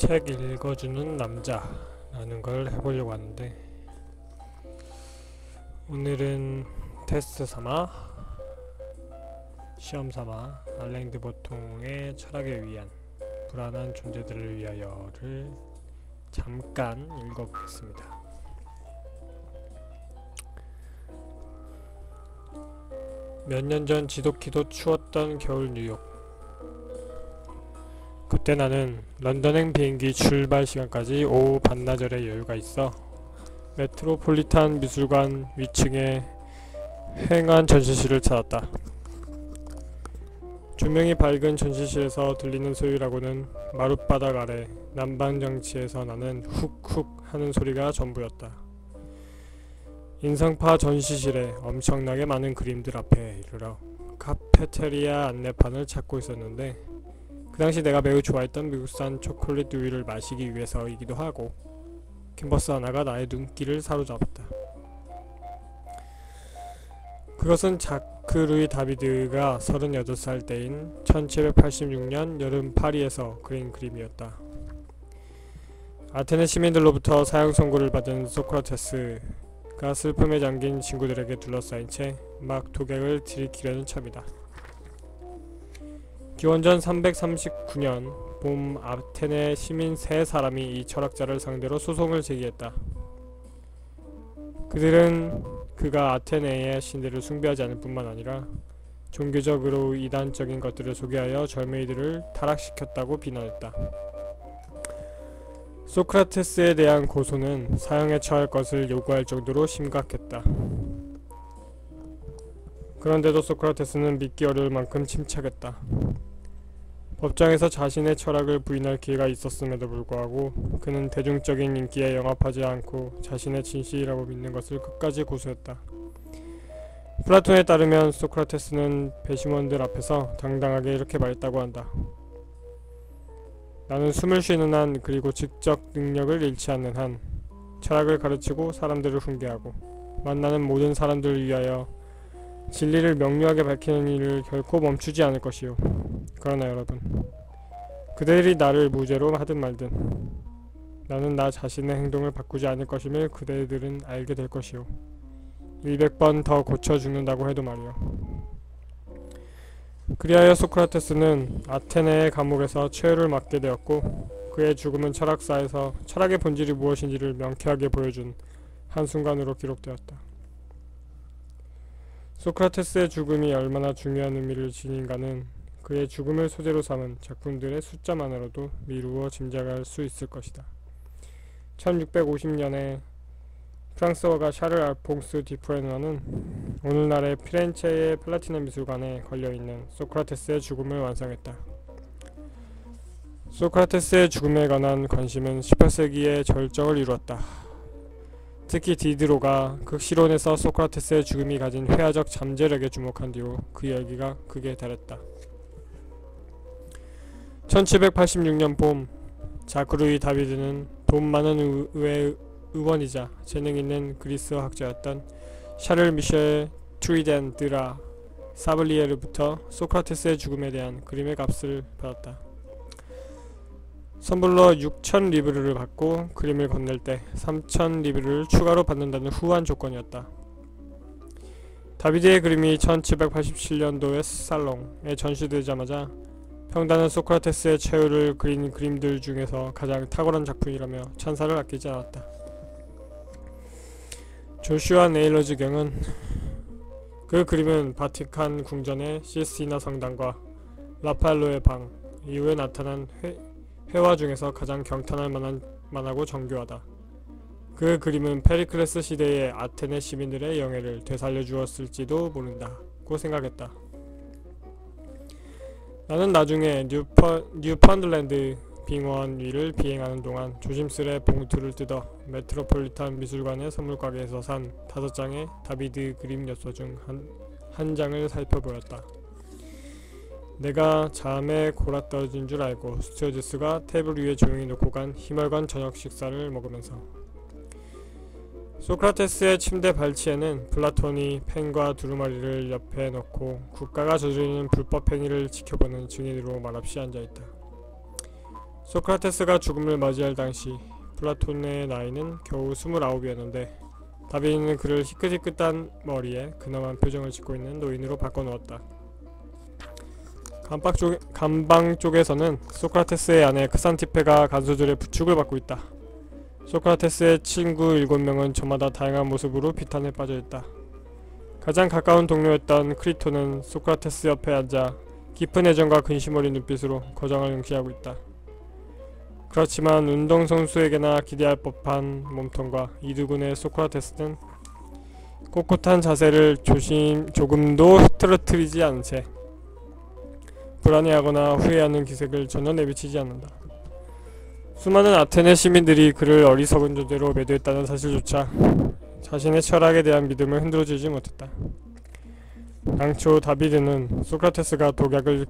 책 읽어주는 남자라는 걸 해보려고 하는데, 오늘은 테스트 삼아, 시험 삼아 알랭 드 보통의 철학에 의한 불안한 존재들을 위하여를 잠깐 읽어보겠습니다. 몇 년 전 지독히도 추웠던 겨울 뉴욕. 그때 나는 런던행 비행기 출발 시간까지 오후 반나절의 여유가 있어 메트로폴리탄 미술관 위층에 휑한 전시실을 찾았다. 조명이 밝은 전시실에서 들리는 소리라고는 마룻바닥 아래 난방장치에서 나는 훅훅 하는 소리가 전부였다. 인상파 전시실에 엄청나게 많은 그림들 앞에 이르러 카페테리아 안내판을 찾고 있었는데, 그 당시 내가 매우 좋아했던 미국산 초콜릿 우유를 마시기 위해서이기도 하고 캔버스 하나가 나의 눈길을 사로잡았다. 그것은 자크 루이 다비드가 38살 때인 1786년 여름 파리에서 그린 그림이었다. 아테네 시민들로부터 사형 선고를 받은 소크라테스가 슬픔에 잠긴 친구들에게 둘러싸인 채 막 독약을 들이키려는 참이다. 기원전 339년 봄, 아테네 시민 3사람이 이 철학자를 상대로 소송을 제기했다. 그들은 그가 아테네의 신들을 숭배하지 않을 뿐만 아니라 종교적으로 이단적인 것들을 소개하여 젊은이들을 타락시켰다고 비난했다. 소크라테스에 대한 고소는 사형에 처할 것을 요구할 정도로 심각했다. 그런데도 소크라테스는 믿기 어려울 만큼 침착했다. 법정에서 자신의 철학을 부인할 기회가 있었음에도 불구하고 그는 대중적인 인기에 영합하지 않고 자신의 진실이라고 믿는 것을 끝까지 고수했다. 플라톤에 따르면 소크라테스는 배심원들 앞에서 당당하게 이렇게 말했다고 한다. 나는 숨을 쉬는 한, 그리고 직접 능력을 잃지 않는 한 철학을 가르치고 사람들을 훈계하고 만나는 모든 사람들을 위하여 진리를 명료하게 밝히는 일을 결코 멈추지 않을 것이요. 그러나 여러분, 그들이 나를 무죄로 하든 말든 나는 나 자신의 행동을 바꾸지 않을 것임을 그대들은 알게 될 것이요. 100번 더 고쳐 죽는다고 해도 말이요. 그리하여 소크라테스는 아테네의 감옥에서 최후를 맞게 되었고, 그의 죽음은 철학사에서 철학의 본질이 무엇인지를 명쾌하게 보여준 한순간으로 기록되었다. 소크라테스의 죽음이 얼마나 중요한 의미를 지닌가는 그의 죽음을 소재로 삼은 작품들의 숫자만으로도 미루어 짐작할 수 있을 것이다. 1650년에 프랑스어가 샤를 알퐁스 디프레누아는 오늘날의 피렌체의 플라티나 미술관에 걸려있는 소크라테스의 죽음을 완성했다. 소크라테스의 죽음에 관한 관심은 18세기의 절정을 이루었다. 특히 디드로가 극시론에서 소크라테스의 죽음이 가진 회화적 잠재력에 주목한 뒤로 그 열기가 극에 달했다. 1786년 봄, 자크 루이 다비드는 돈 많은 의원이자 재능 있는 그리스 학자였던 샤를 미셸 트리덴 드라 사블리에르부터 소크라테스의 죽음에 대한 그림의 값을 받았다. 선불로 6,000리브르를 받고 그림을 건넬 때 3,000리브르를 추가로 받는다는 후한 조건이었다. 다비드의 그림이 1787년도에 살롱에 전시되자마자 평단은 소크라테스의 최후를 그린 그림들 중에서 가장 탁월한 작품이라며 찬사를 아끼지 않았다. 조슈아 네일러즈 경은 그 그림은 바티칸 궁전의 시스티나 성당과 라파엘로의 방 이후에 나타난 회화 중에서 가장 경탄할 만하고 정교하다. 그 그림은 페리클레스 시대의 아테네 시민들의 영예를 되살려 주었을지도 모른다고 생각했다. 나는 나중에 뉴펀들랜드 빙원 위를 비행하는 동안 조심스레 봉투를 뜯어 메트로폴리탄 미술관의 선물가게에서 산 5장의 다비드 그림 엽서 중 한 장을 살펴보였다. 내가 잠에 골아떨어진 줄 알고 스튜어디스가 테이블 위에 조용히 놓고 간 희멀관 저녁 식사를 먹으면서, 소크라테스의 침대 발치에는 플라톤이 펜과 두루마리를 옆에 놓고 국가가 저지르는 불법 행위를 지켜보는 증인으로 말없이 앉아있다. 소크라테스가 죽음을 맞이할 당시 플라톤의 나이는 겨우 29이었는데 다비드는 그를 희끗희끗한 머리에 근엄한 표정을 짓고 있는 노인으로 바꿔놓았다. 감방 쪽에서는 소크라테스의 아내 크산티페가 간소들의 부축을 받고 있다. 소크라테스의 친구 7명은 저마다 다양한 모습으로 비탄에 빠져있다. 가장 가까운 동료였던 크리토는 소크라테스 옆에 앉아 깊은 애정과 근심 어린 눈빛으로 거장을 응시하고 있다. 그렇지만 운동선수에게나 기대할 법한 몸통과 이두근의 소크라테스는 꼿꼿한 자세를 조금도 흐트러뜨리지 않은 채 불안해하거나 후회하는 기색을 전혀 내비치지 않는다. 수많은 아테네 시민들이 그를 어리석은 존재로 매도했다는 사실조차 자신의 철학에 대한 믿음을 흔들어주지 못했다. 당초 다비드는 소크라테스가 독약을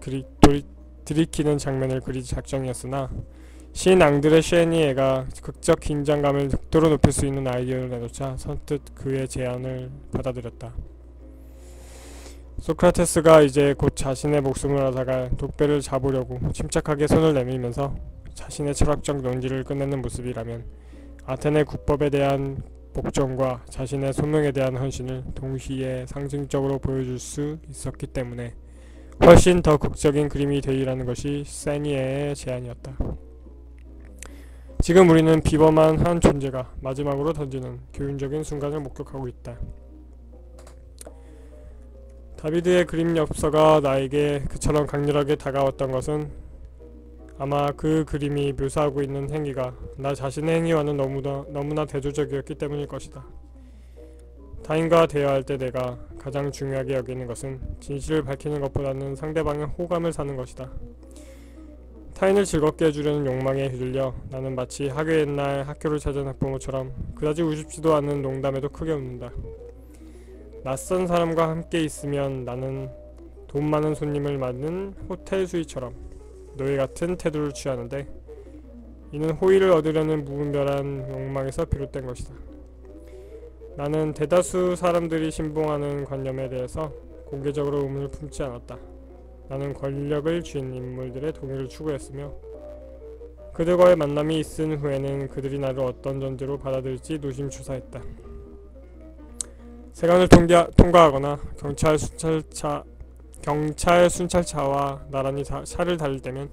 들이키는 장면을 그릴 작정이었으나 신 앙드레 셰니에가 극적 긴장감을 극도로 높일 수 있는 아이디어를 내놓자 선뜻 그의 제안을 받아들였다. 소크라테스가 이제 곧 자신의 목숨을 앗아갈 독배를 잡으려고 침착하게 손을 내밀면서 자신의 철학적 논지를 끝내는 모습이라면 아테네 국법에 대한 복종과 자신의 소명에 대한 헌신을 동시에 상징적으로 보여줄 수 있었기 때문에 훨씬 더 극적인 그림이 되리라는 것이 세니에의 제안이었다. 지금 우리는 비범한 한 존재가 마지막으로 던지는 교훈적인 순간을 목격하고 있다. 다비드의 그림 엽서가 나에게 그처럼 강렬하게 다가왔던 것은 아마 그 그림이 묘사하고 있는 행위가 나 자신의 행위와는 너무나 대조적이었기 때문일 것이다. 타인과 대화할 때 내가 가장 중요하게 여기는 것은 진실을 밝히는 것보다는 상대방의 호감을 사는 것이다. 타인을 즐겁게 해주려는 욕망에 휘둘려 나는 마치 학교 옛날 학교를 찾은 학부모처럼 그다지 우습지도 않은 농담에도 크게 웃는다. 낯선 사람과 함께 있으면 나는 돈 많은 손님을 맞는 호텔 수위처럼 노예 같은 태도를 취하는데 이는 호의를 얻으려는 무분별한 욕망에서 비롯된 것이다. 나는 대다수 사람들이 신봉하는 관념에 대해서 공개적으로 의문을 품지 않았다. 나는 권력을 쥔 인물들의 동의를 추구했으며 그들과의 만남이 있은 후에는 그들이 나를 어떤 존재로 받아들일지 노심초사했다. 세관을 통과하거나 경찰 순찰차와 나란히 차를 달릴 때면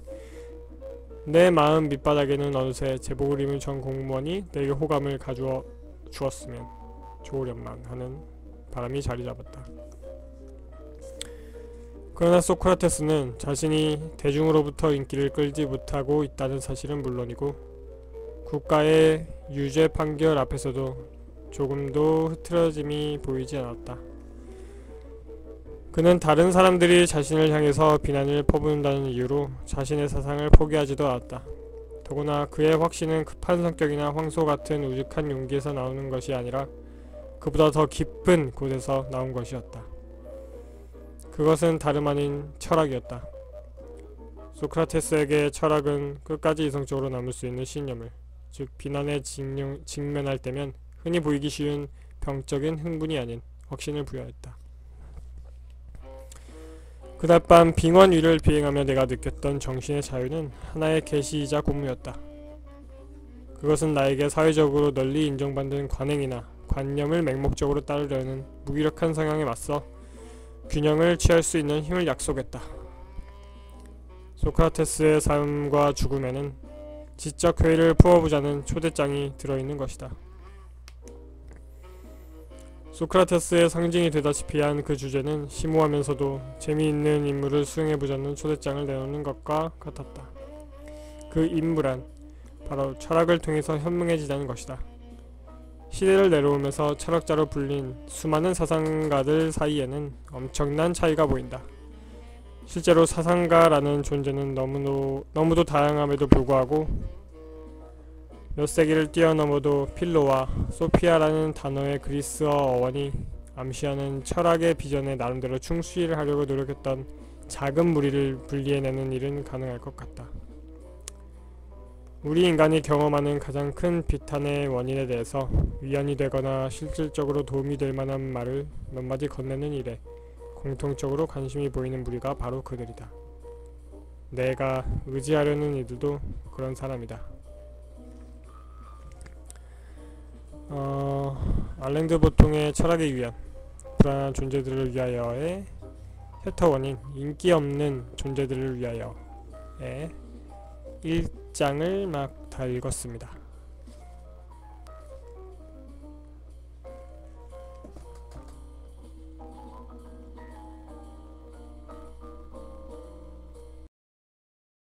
내 마음 밑바닥에는 어느새 제복을 입은 전 공무원이 내게 호감을 가주어 주었으면 좋으련만 하는 바람이 자리 잡았다. 그러나 소크라테스는 자신이 대중으로부터 인기를 끌지 못하고 있다는 사실은 물론이고 국가의 유죄 판결 앞에서도 조금도 흐트러짐이 보이지 않았다. 그는 다른 사람들이 자신을 향해서 비난을 퍼붓는다는 이유로 자신의 사상을 포기하지도 않았다. 더구나 그의 확신은 급한 성격이나 황소 같은 우직한 용기에서 나오는 것이 아니라 그보다 더 깊은 곳에서 나온 것이었다. 그것은 다름 아닌 철학이었다. 소크라테스에게 철학은 끝까지 이성적으로 남을 수 있는 신념을, 즉 비난에 직면할 때면 흔히 보이기 쉬운 병적인 흥분이 아닌 확신을 부여했다. 그날 밤 빙원 위를 비행하며 내가 느꼈던 정신의 자유는 하나의 계시이자 고무였다. 그것은 나에게 사회적으로 널리 인정받는 관행이나 관념을 맹목적으로 따르려는 무기력한 성향에 맞서 균형을 취할 수 있는 힘을 약속했다. 소크라테스의 삶과 죽음에는 지적 회의를 풀어보자는 초대장이 들어있는 것이다. 소크라테스의 상징이 되다시피 한 그 주제는 심오하면서도 재미있는 인물을 수행해보자는 초대장을 내놓는 것과 같았다. 그 인물은 바로 철학을 통해서 현명해지자는 것이다. 시대를 내려오면서 철학자로 불린 수많은 사상가들 사이에는 엄청난 차이가 보인다. 실제로 사상가라는 존재는 너무도 다양함에도 불구하고 몇 세기를 뛰어넘어도 필로와 소피아라는 단어의 그리스어 어원이 암시하는 철학의 비전에 나름대로 충실을 하려고 노력했던 작은 무리를 분리해내는 일은 가능할 것 같다. 우리 인간이 경험하는 가장 큰 비탄의 원인에 대해서 위안이 되거나 실질적으로 도움이 될 만한 말을 몇 마디 건네는 일에 공통적으로 관심이 보이는 무리가 바로 그들이다. 내가 의지하려는 이들도 그런 사람이다. 알랭드 보통의 철학의 유연, 불안한 존재들을 위하여의 챕터 1인 인기 없는 존재들을 위하여의 1장을 막 다 읽었습니다.